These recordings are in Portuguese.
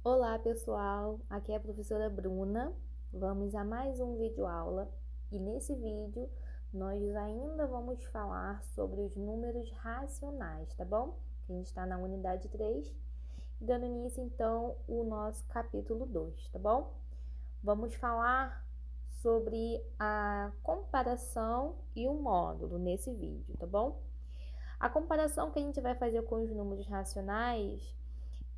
Olá pessoal, aqui é a professora Bruna. Vamos a mais um vídeo aula e nesse vídeo nós ainda vamos falar sobre os números racionais, tá bom? A gente está na unidade 3, dando início então o nosso capítulo 2, tá bom? Vamos falar sobre a comparação e o módulo nesse vídeo, tá bom? A comparação que a gente vai fazer com os números racionais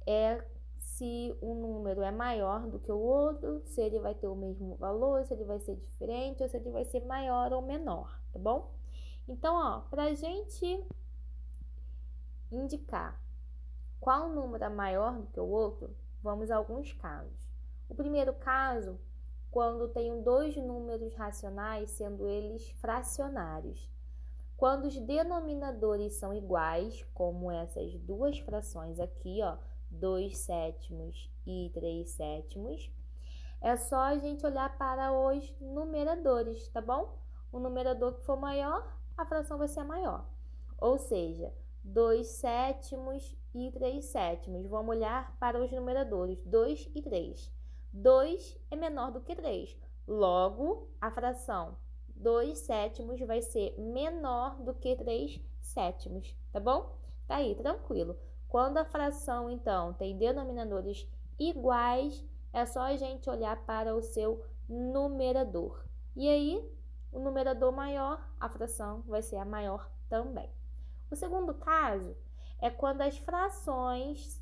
é se um número é maior do que o outro, se ele vai ter o mesmo valor, se ele vai ser diferente ou se ele vai ser maior ou menor, tá bom? Então, ó, para a gente indicar qual número é maior do que o outro, vamos a alguns casos. O primeiro caso, quando tenho dois números racionais, sendo eles fracionários. Quando os denominadores são iguais, como essas duas frações aqui, ó, 2 sétimos e 3 sétimos, é só a gente olhar para os numeradores, tá bom? O numerador que for maior, a fração vai ser maior. Ou seja, 2 sétimos e 3 sétimos. Vamos olhar para os numeradores, 2 e 3. 2 é menor do que 3. Logo, a fração 2 sétimos vai ser menor do que 3 sétimos, tá bom? Tá aí, tranquilo. Quando a fração, então, tem denominadores iguais, é só a gente olhar para o seu numerador. E aí, o numerador maior, a fração vai ser a maior também. O segundo caso é quando as frações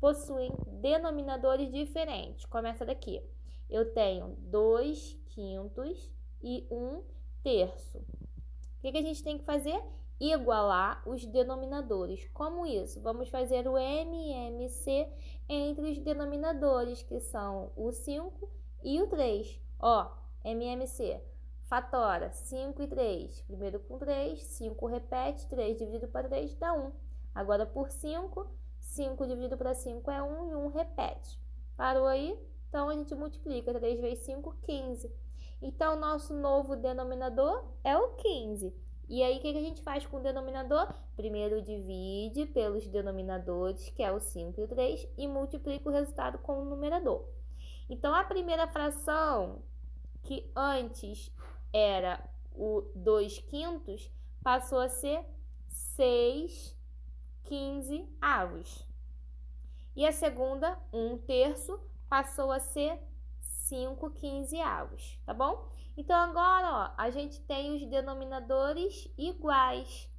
possuem denominadores diferentes. Começa daqui. Eu tenho 2 quintos e 1 terço. O que a gente tem que fazer? Igualar os denominadores. Como isso? Vamos fazer o MMC entre os denominadores, que são o 5 e o 3. Ó, MMC, fatora 5 e 3. Primeiro com 3, 5 repete, 3 dividido para 3 dá 1. Agora por 5, 5 dividido para 5 é 1 e 1 repete. Parou aí? Então a gente multiplica 3 vezes 5, 15. Então, nosso novo denominador é o 15. E aí, o que a gente faz com o denominador? Primeiro divide pelos denominadores, que é o 5 e o 3, e multiplica o resultado com o numerador. Então, a primeira fração, que antes era o 2 quintos, passou a ser 6 15avos. E a segunda, 1 terço, passou a ser 5 15avos, tá bom? Então, agora, ó, a gente tem os denominadores iguais.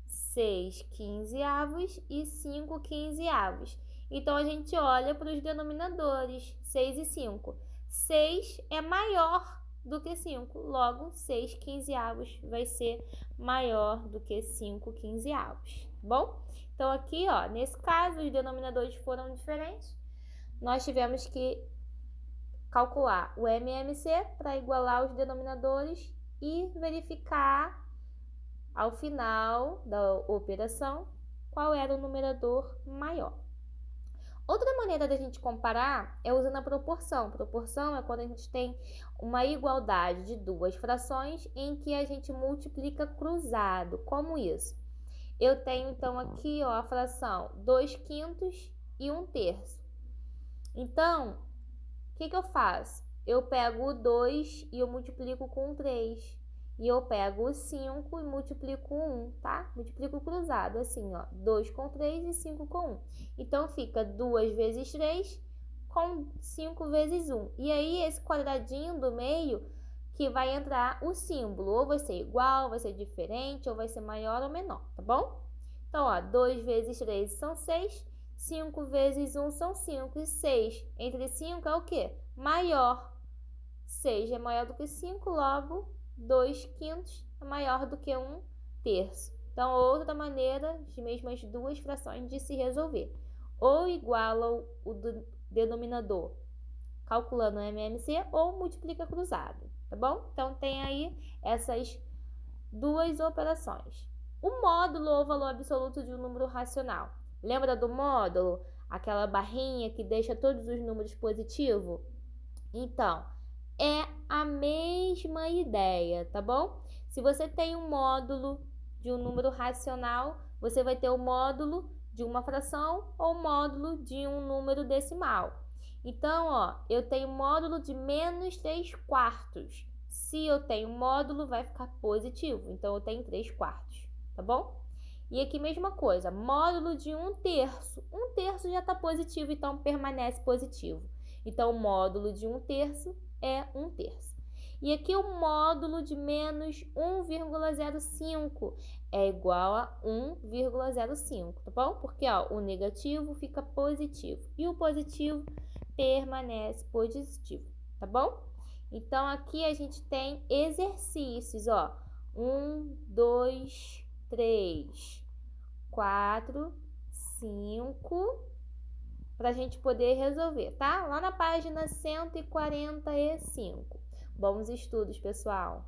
6 15avos e 5 15avos. Então, a gente olha para os denominadores, 6 e 5. 6 é maior do que 5, logo, 6 15avos vai ser maior do que 5 15avos, tá bom? Então, aqui, ó, nesse caso, os denominadores foram diferentes. Nós tivemos que calcular o MMC para igualar os denominadores e verificar ao final da operação qual era o numerador maior. Outra maneira da gente comparar é usando a proporção. Proporção é quando a gente tem uma igualdade de duas frações em que a gente multiplica cruzado. Como isso? Eu tenho então aqui, ó, a fração 2 quintos e 1 terço. Então, o que eu faço? Eu pego o 2 e eu multiplico com 3. E eu pego o 5 e multiplico com 1, tá? Multiplico cruzado, assim, ó. 2 com 3 e 5 com 1. Então, fica 2 vezes 3 com 5 vezes 1. E aí, esse quadradinho do meio que vai entrar o símbolo. Ou vai ser igual, vai ser diferente, ou vai ser maior ou menor, tá bom? Então, ó, 2 vezes 3 são 6. 5 vezes 1 são 5. E 6 entre 5 é o quê? Maior. 6 é maior do que 5, logo 2 quintos é maior do que 1 terço. Então, outra maneira, as mesmas duas frações de se resolver. Ou iguala o denominador calculando o MMC ou multiplica cruzado, tá bom? Então, tem aí essas duas operações. O módulo ou valor absoluto de um número racional. Lembra do módulo? Aquela barrinha que deixa todos os números positivos? Então, é a mesma ideia, tá bom? Se você tem um módulo de um número racional, você vai ter o módulo de uma fração ou módulo de um número decimal. Então, ó, eu tenho módulo de menos 3/4. Se eu tenho módulo, vai ficar positivo. Então, eu tenho 3/4, tá bom? E aqui, mesma coisa, módulo de 1/3. 1/3 já está positivo, então permanece positivo. Então, o módulo de 1/3 é 1/3. E aqui o módulo de menos 1,05 é igual a 1,05, tá bom? Porque ó, o negativo fica positivo e o positivo permanece positivo, tá bom? Então, aqui a gente tem exercícios, ó. 1, 2, 3, 4, 5, para a gente poder resolver, tá? Lá na página 145. Bons estudos, pessoal!